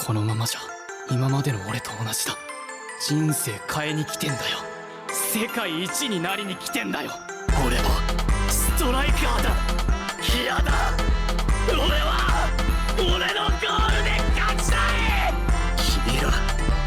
このままじゃ今までの俺と同じだ。人生変えに来てんだよ。世界一になりに来てんだよ。俺はストライカーだ。嫌だ。俺は俺のゴールで勝ちたい。君ら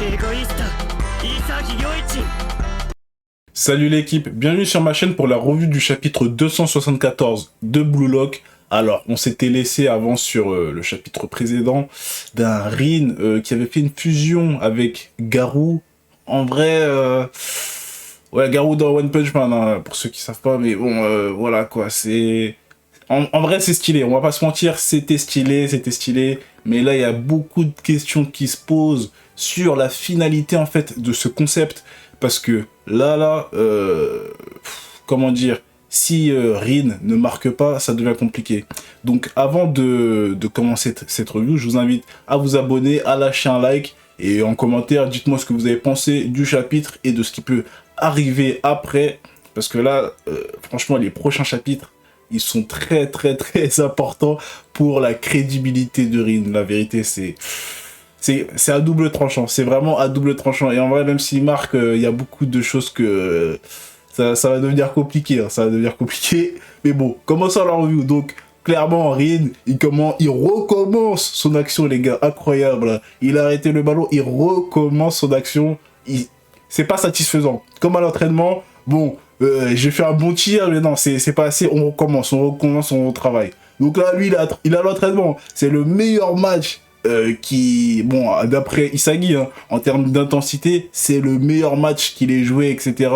エゴイスト潔良一。 Salut l'équipe, bienvenue sur ma chaîne pour la revue du chapitre 274 de Blue Lock. Alors, on s'était laissé avant sur le chapitre précédent d'un Rin qui avait fait une fusion avec Garou. En vrai, ouais, Garou dans One Punch Man, hein, pour ceux qui savent pas, mais bon, voilà quoi, c'est... En vrai, c'est stylé, on va pas se mentir, c'était stylé, mais là, il y a beaucoup de questions qui se posent sur la finalité, en fait, de ce concept, parce que là, comment dire, si Rin ne marque pas, ça devient compliqué. Donc, avant de commencer cette review, je vous invite à vous abonner, à lâcher un like, et en commentaire, dites-moi ce que vous avez pensé du chapitre et de ce qui peut arriver après, parce que là, franchement, les prochains chapitres, ils sont très importants pour la crédibilité de Rin. La vérité, c'est à double tranchant. C'est vraiment à double tranchant. Et en vrai, même s'il marque, il y a beaucoup de choses que ça va devenir compliqué. Hein, ça va devenir compliqué. Mais bon, commençons la review. Donc, clairement, Rin, il recommence son action, les gars. Incroyable. Il a arrêté le ballon. Il recommence son action. C'est pas satisfaisant. Comme à l'entraînement, bon... j'ai fait un bon tir, mais non, c'est pas assez, on recommence, on travaille. Donc là, lui, il a l'entraînement. C'est le meilleur match qui, bon, d'après Isagi, hein, en termes d'intensité, c'est le meilleur match qu'il ait joué, etc.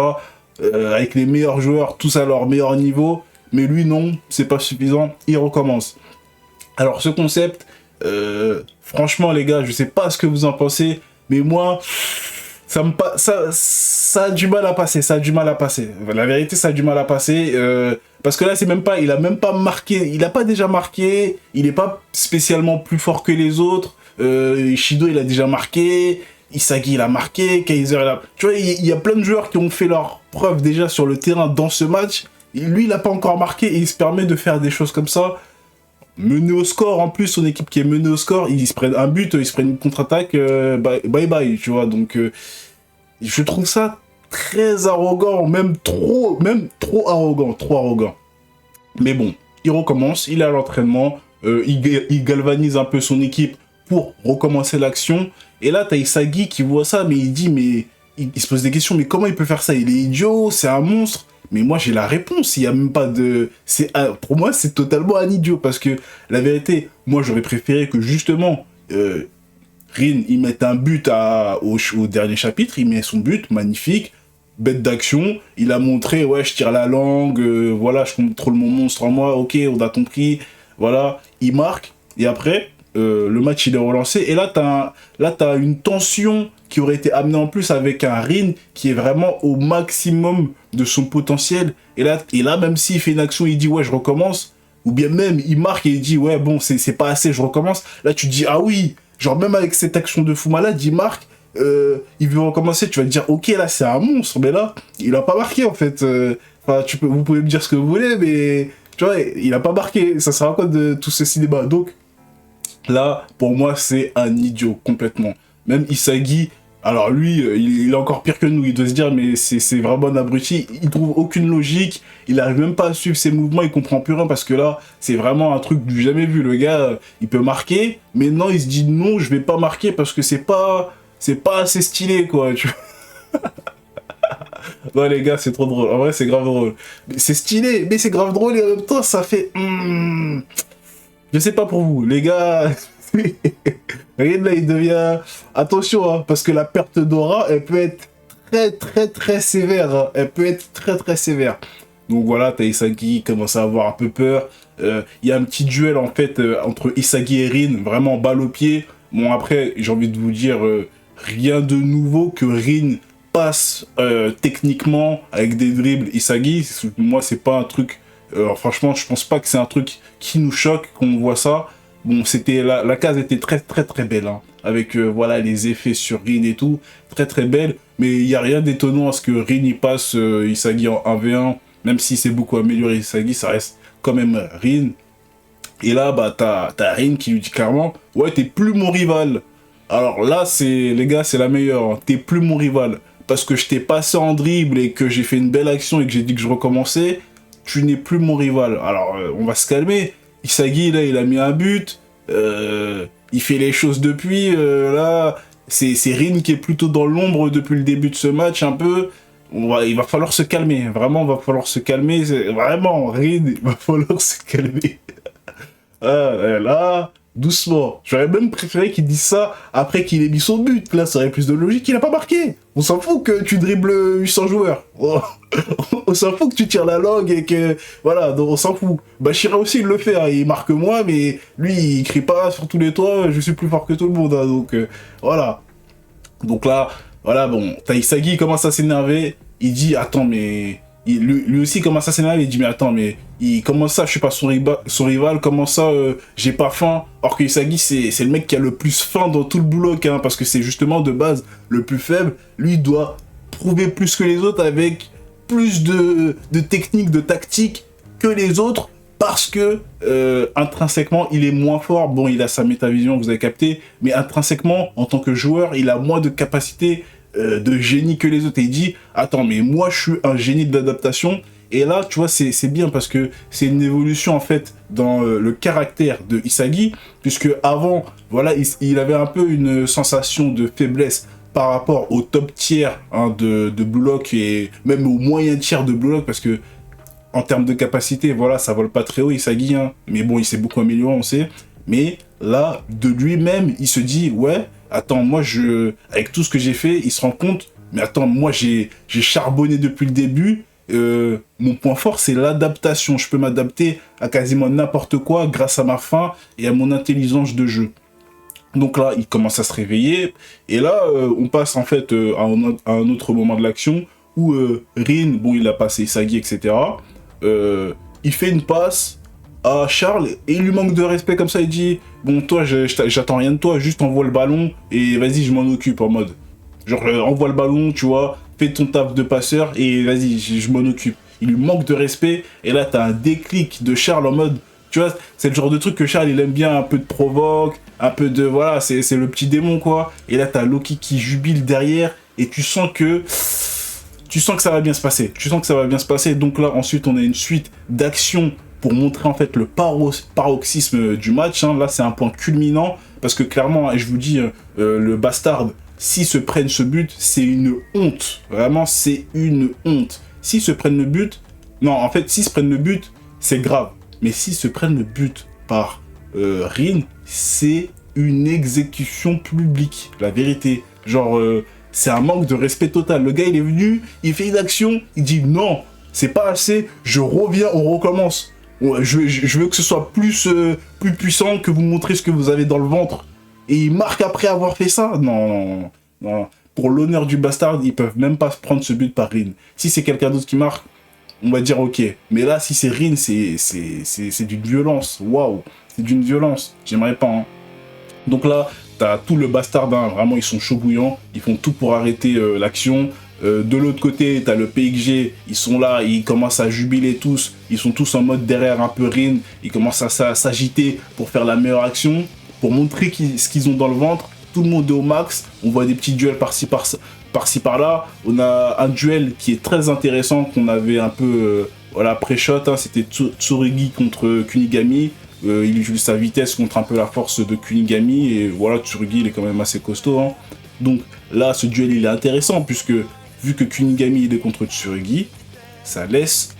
Avec les meilleurs joueurs, tous à leur meilleur niveau. Mais lui, non, c'est pas suffisant, il recommence. Alors, ce concept, franchement, les gars, je sais pas ce que vous en pensez, mais moi... Ça a du mal à passer, La vérité, ça a du mal à passer, parce que là, c'est même pas, il a même pas marqué, il a pas déjà marqué, il est pas spécialement plus fort que les autres, Shido, il a déjà marqué, Isagi, il a marqué, Kaiser, il a... Tu vois, il y a plein de joueurs qui ont fait leur preuve déjà sur le terrain dans ce match, et lui, il a pas encore marqué, et il se permet de faire des choses comme ça, mené au score, en plus, son équipe qui est menée au score, ils se prennent un but, ils se prennent une contre-attaque, bye, tu vois, donc je trouve ça très arrogant, même trop arrogant. Mais bon, il recommence, il est à l'entraînement, il galvanise un peu son équipe pour recommencer l'action, et là, t'as Isagi qui voit ça, mais il dit, mais il se pose des questions, mais comment il peut faire ça? Il est idiot, c'est un monstre. Mais moi, j'ai la réponse, il n'y a même pas de... Pour moi, c'est totalement un idiot, parce que, la vérité, moi, j'aurais préféré que, justement, Rin, il mette un but au dernier chapitre, il met son but, magnifique, bête d'action, il a montré, ouais, je tire la langue, voilà, je contrôle mon monstre en moi, ok, on a compris, voilà, il marque, et après, le match, il est relancé, et là, t'as une tension qui aurait été amenée en plus avec un Rin qui est vraiment au maximum de son potentiel, et là même s'il fait une action, il dit, ouais, je recommence, ou bien même, il marque et il dit, ouais, bon, c'est pas assez, je recommence, là, tu te dis, ah oui, genre, même avec cette action de fou malade, il marque, il veut recommencer, tu vas te dire, ok, là, c'est un monstre, mais là, il a pas marqué, en fait. Enfin, vous pouvez me dire ce que vous voulez, mais, tu vois, il a pas marqué. Ça sert à quoi de tout ce cinéma? Donc, là, pour moi, c'est un idiot, complètement. Même Isagi, alors lui, il est encore pire que nous, il doit se dire, mais c'est vraiment un abruti, il trouve aucune logique, il arrive même pas à suivre ses mouvements, il comprend plus rien, parce que là, c'est vraiment un truc du jamais vu, le gars, il peut marquer, mais non, il se dit, non, je vais pas marquer, parce que c'est pas assez stylé, quoi, tu vois. Ouais, les gars, c'est trop drôle, en vrai, c'est grave drôle. C'est stylé, mais c'est grave drôle, et en même temps, ça fait... Je sais pas pour vous, les gars... Rin, là, il devient... Attention, hein, parce que la perte d'aura, elle peut être très sévère. Hein. Elle peut être très sévère. Donc voilà, t'as Isagi qui commence à avoir un peu peur. Il y a un petit duel, en fait, entre Isagi et Rin, vraiment balle au pied. Bon, après, j'ai envie de vous dire, rien de nouveau que Rin passe techniquement avec des dribbles Isagi. Moi, c'est pas un truc... franchement, je pense pas que c'est un truc qui nous choque, qu'on voit ça. Bon, c'était la case était très belle, hein, avec voilà les effets sur Rin et tout, très belle, mais il n'y a rien d'étonnant à ce que Rin y passe Isagi en 1v1, même si c'est beaucoup amélioré Isagi, ça reste quand même Rin. Et là, bah t'as Rin qui lui dit clairement, ouais, t'es plus mon rival. Alors là, les gars, c'est la meilleure. Hein. T'es plus mon rival. Parce que je t'ai passé en dribble et que j'ai fait une belle action et que j'ai dit que je recommençais, tu n'es plus mon rival. Alors, on va se calmer. Isagi, là, il a mis un but. Il fait les choses depuis. Là, c'est Rin qui est plutôt dans l'ombre depuis le début de ce match, un peu. Il va falloir se calmer. Vraiment, il va falloir se calmer. Vraiment, Rin, il va falloir se calmer. Là, doucement. J'aurais même préféré qu'il dise ça après qu'il ait mis son but. Là, ça aurait plus de logique. Il n'a pas marqué. On s'en fout que tu dribbles 800 joueurs. On s'en fout que tu tires la langue et que... Voilà, donc on s'en fout. Bachira aussi, il le fait. Hein. Il marque moins, mais lui, il crie pas sur tous les toits. Je suis plus fort que tout le monde. Hein. Donc, voilà. Donc là, voilà, bon. Isagi commence à s'énerver. Il dit, attends, mais... Lui aussi commence à s'énerver, il dit mais attends, mais comment ça je suis pas son rival, comment ça j'ai pas faim, alors que Isagi c'est le mec qui a le plus faim dans tout le bloc, hein, parce que c'est justement de base le plus faible, lui il doit prouver plus que les autres avec plus de technique, de tactique que les autres, parce que intrinsèquement il est moins fort, bon il a sa métavision, vous avez capté, mais intrinsèquement en tant que joueur il a moins de capacité de génie que les autres. Et il dit, attends, mais moi, je suis un génie de l'adaptation. Et là, tu vois, c'est bien parce que c'est une évolution, en fait, dans le caractère de Isagi, puisque avant, voilà, il avait un peu une sensation de faiblesse par rapport au top tiers hein, de Blue Lock et même au moyen tiers de Blue Lock, parce que en termes de capacité, voilà, ça vole pas très haut, Isagi, hein, mais bon, il s'est beaucoup amélioré, on sait. Mais là, de lui-même, il se dit, ouais, attends, moi, avec tout ce que j'ai fait, il se rend compte, mais attends, moi, j'ai charbonné depuis le début. Mon point fort, c'est l'adaptation. Je peux m'adapter à quasiment n'importe quoi grâce à ma faim et à mon intelligence de jeu. Donc là, il commence à se réveiller. Et là, on passe en fait à un autre moment de l'action où Rin, bon, il a passé Isagi, etc. Il fait une passe à Charles et il lui manque de respect comme ça. Il dit, bon, toi, j'attends rien de toi, juste envoie le ballon et vas-y, je m'en occupe en mode. Genre, envoie le ballon, tu vois, fais ton taf de passeur et vas-y, je m'en occupe. Il lui manque de respect et là, t'as un déclic de Charles en mode, tu vois, c'est le genre de truc que Charles, il aime bien, un peu de provoque, un peu de, voilà, c'est le petit démon, quoi. Et là, t'as Loki qui jubile derrière et tu sens que ça va bien se passer. Tu sens que ça va bien se passer. Donc là, ensuite, on a une suite d'actions pour montrer en fait le paroxysme du match. Hein. Là, c'est un point culminant parce que clairement, et je vous dis, le Bastard, s'ils se prennent ce but, c'est une honte. Vraiment, c'est une honte. S'ils se prennent le but, non, en fait, s'ils se prennent le but, c'est grave. Mais s'ils se prennent le but par Rin, c'est une exécution publique. La vérité. Genre, c'est un manque de respect total. Le gars, il est venu, il fait une action, il dit non, c'est pas assez, je reviens, on recommence. Je veux que ce soit plus puissant, que vous montrez ce que vous avez dans le ventre. Et il marque après avoir fait ça. Non. Pour l'honneur du Bastard, ils peuvent même pas prendre ce but par Rin. Si c'est quelqu'un d'autre qui marque, on va dire ok. Mais là, si c'est Rin, c'est d'une violence. Waouh, c'est d'une violence. J'aimerais pas. Hein. Donc là, t'as tout le Bastard. Hein. Vraiment, ils sont chauds bouillants. Ils font tout pour arrêter l'action. De l'autre côté, t'as le PXG, ils sont là, ils commencent à jubiler tous, ils sont tous en mode derrière un peu Rin, ils commencent à s'agiter pour faire la meilleure action, pour montrer ce qu'ils ont dans le ventre. Tout le monde est au max, on voit des petits duels par-ci par-là. On a un duel qui est très intéressant qu'on avait un peu voilà, pré-shot, hein. C'était Tsurigi contre Kunigami. Il utilise sa vitesse contre un peu la force de Kunigami et voilà, Tsurigi il est quand même assez costaud. Hein. Donc là, ce duel il est intéressant puisque vu que Kunigami il est contre Tsurigi, ça laisse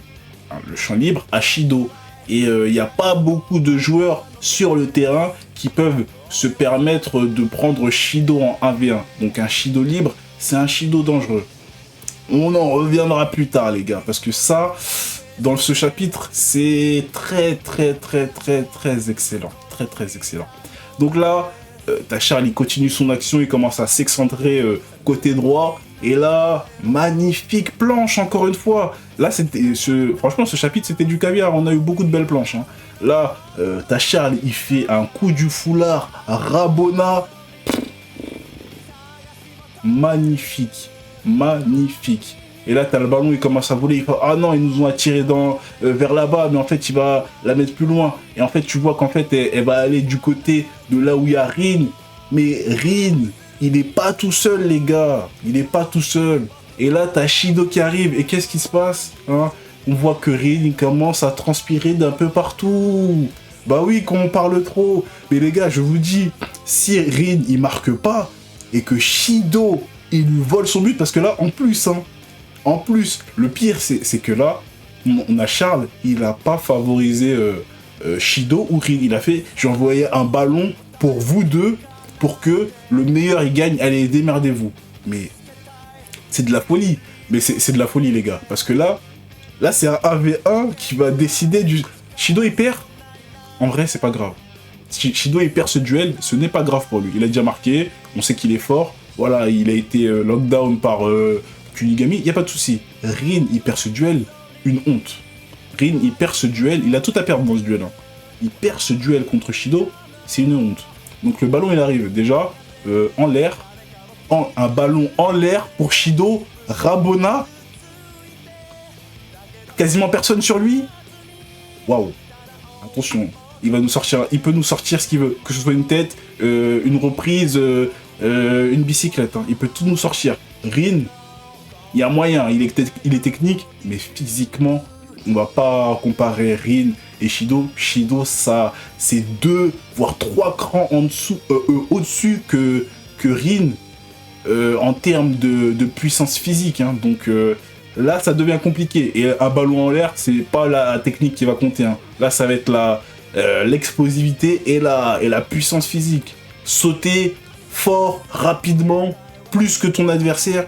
le champ libre à Shido. Et il n'y a pas beaucoup de joueurs sur le terrain qui peuvent se permettre de prendre Shido en 1v1. Donc un Shido libre, c'est un Shido dangereux. On en reviendra plus tard les gars, parce que ça, dans ce chapitre, c'est très excellent. Très excellent. Donc là, t'as Charles, il continue son action, il commence à s'excentrer côté droit. Et là, magnifique planche encore une fois. Là, franchement, ce chapitre, c'était du caviar. On a eu beaucoup de belles planches. Hein. Là, t'as Charles, il fait un coup du foulard, Rabona. Magnifique. Et là, t'as le ballon, il commence à voler. Il fait, ah non, ils nous ont attiré vers là-bas, mais en fait, il va la mettre plus loin. Et en fait, tu vois qu'en fait, elle va aller du côté de là où il y a Rin. Mais Rin, il n'est pas tout seul, les gars. Il n'est pas tout seul. Et là, t'as Shido qui arrive. Et qu'est-ce qui se passe, hein? On voit que Rin, il commence à transpirer d'un peu partout. Bah oui, quand on parle trop. Mais les gars, je vous dis, si Rin, il marque pas, et que Shido, il lui vole son but, parce que là, en plus, le pire, c'est que là, on a Charles, il n'a pas favorisé Shido ou Rin. Il a fait, j'ai envoyé un ballon pour vous deux, pour que le meilleur, il gagne. Allez, démerdez-vous. Mais c'est de la folie. Mais c'est de la folie, les gars. Parce que là c'est un 1v1 qui va décider du... Shido, il perd. En vrai, c'est pas grave. Shido, il perd ce duel, ce n'est pas grave pour lui. Il a déjà marqué, on sait qu'il est fort. Voilà, il a été lockdown par Kunigami, il n'y a pas de souci. Rin, il perd ce duel, une honte. Rin, il perd ce duel, il a tout à perdre dans ce duel. Hein. Il perd ce duel contre Shido, c'est une honte. Donc le ballon, il arrive déjà en l'air. Un ballon en l'air pour Shido, Rabona. Quasiment personne sur lui. Waouh. Attention, il peut nous sortir ce qu'il veut. Que ce soit une tête, une reprise, une bicyclette. Hein. Il peut tout nous sortir. Rin, il y a moyen, il est technique, mais physiquement, on va pas comparer Rin et Shido. Shido, ça, c'est 2, voire 3 crans en dessous, au-dessus que Rin en termes de puissance physique. Hein. Donc là, ça devient compliqué. Et un ballon en l'air, c'est pas la technique qui va compter. Hein. Là, ça va être l'explosivité et la puissance physique. Sauter fort, rapidement, plus que ton adversaire.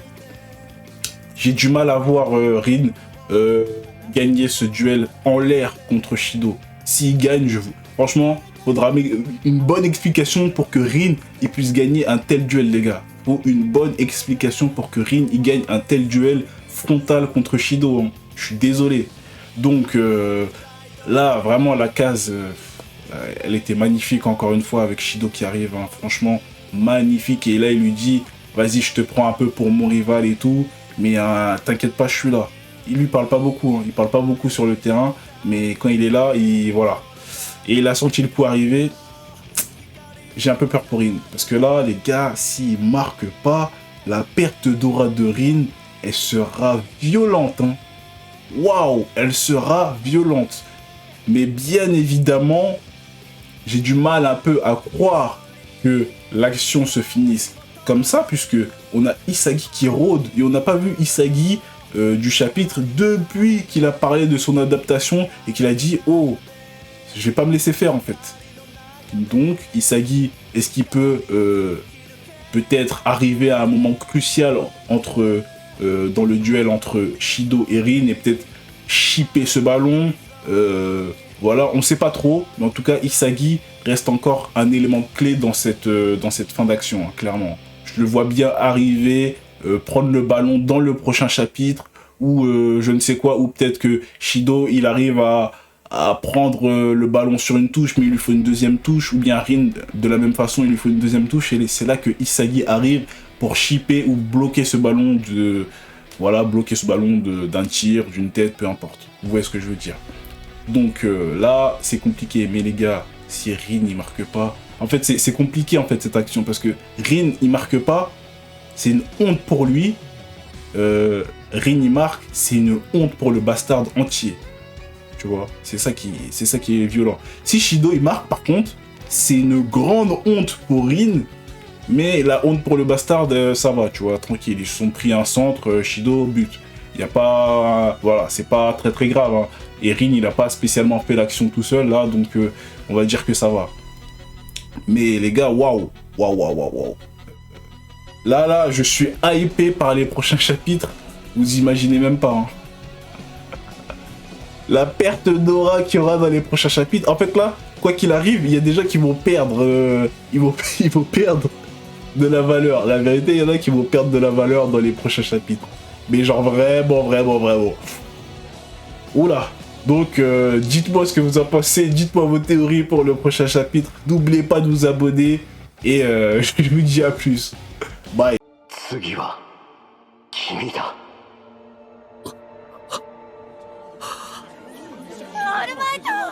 J'ai du mal à voir Rin gagner ce duel en l'air contre Shido. S'il gagne, franchement, faudra une bonne explication pour que Rin il puisse gagner un tel duel, les gars. Faut une bonne explication pour que Rin il gagne un tel duel frontal contre Shido. Hein. Je suis désolé. Donc là, vraiment, la case, elle était magnifique encore une fois avec Shido qui arrive. Hein. Franchement, magnifique. Et là, il lui dit, vas-y, je te prends un peu pour mon rival et tout. Mais t'inquiète pas, je suis là. Il lui parle pas beaucoup. Hein. Il parle pas beaucoup sur le terrain. Mais quand il est là, voilà. Et il a senti le coup arriver. J'ai un peu peur pour Rin. Parce que là, les gars, s'il marque pas, la perte d'aura de Rin, elle sera violente. Hein. Waouh, elle sera violente. Mais bien évidemment, j'ai du mal un peu à croire que l'action se finisse comme ça, puisque on a Isagi qui rôde, et on n'a pas vu Isagi du chapitre depuis qu'il a parlé de son adaptation, et qu'il a dit « Oh, je vais pas me laisser faire en fait ». Donc, Isagi, est-ce qu'il peut peut-être arriver à un moment crucial dans le duel entre Shido et Rin, et peut-être chipper ce ballon voilà, on sait pas trop, mais en tout cas, Isagi reste encore un élément clé dans cette fin d'action, hein, clairement. Je le vois bien arriver, prendre le ballon dans le prochain chapitre, ou je ne sais quoi, ou peut-être que Shido, il arrive à prendre le ballon sur une touche, mais il lui faut une deuxième touche, ou bien Rin, de la même façon, il lui faut une deuxième touche, et c'est là que Isagi arrive pour chipper ou bloquer ce ballon d'un tir, d'une tête, peu importe. Vous voyez ce que je veux dire. Donc là, c'est compliqué, mais les gars, si Rin, il marque pas... En fait, c'est compliqué, en fait, cette action, parce que Rin, il marque pas, c'est une honte pour lui. Rin, il marque, c'est une honte pour le bastard entier. Tu vois, c'est ça qui est violent. Si Shido, il marque, par contre, c'est une grande honte pour Rin, mais la honte pour le bastard, ça va, tu vois, tranquille. Ils se sont pris un centre, Shido, but. Il n'y a pas... Voilà, c'est pas très très grave. Hein. Et Rin, il n'a pas spécialement fait l'action tout seul, là, donc on va dire que ça va. Mais les gars, waouh. Là, je suis hypé par les prochains chapitres. Vous imaginez même pas. Hein. La perte d'aura qu'il y aura dans les prochains chapitres. En fait, là, quoi qu'il arrive, il y a des gens qui vont perdre. Ils vont perdre de la valeur. La vérité, il y en a qui vont perdre de la valeur dans les prochains chapitres. Mais genre vraiment. Oula. Donc, dites-moi ce que vous en pensez. Dites-moi vos théories pour le prochain chapitre. N'oubliez pas de vous abonner. Et je vous dis à plus. Bye. 次は君だ。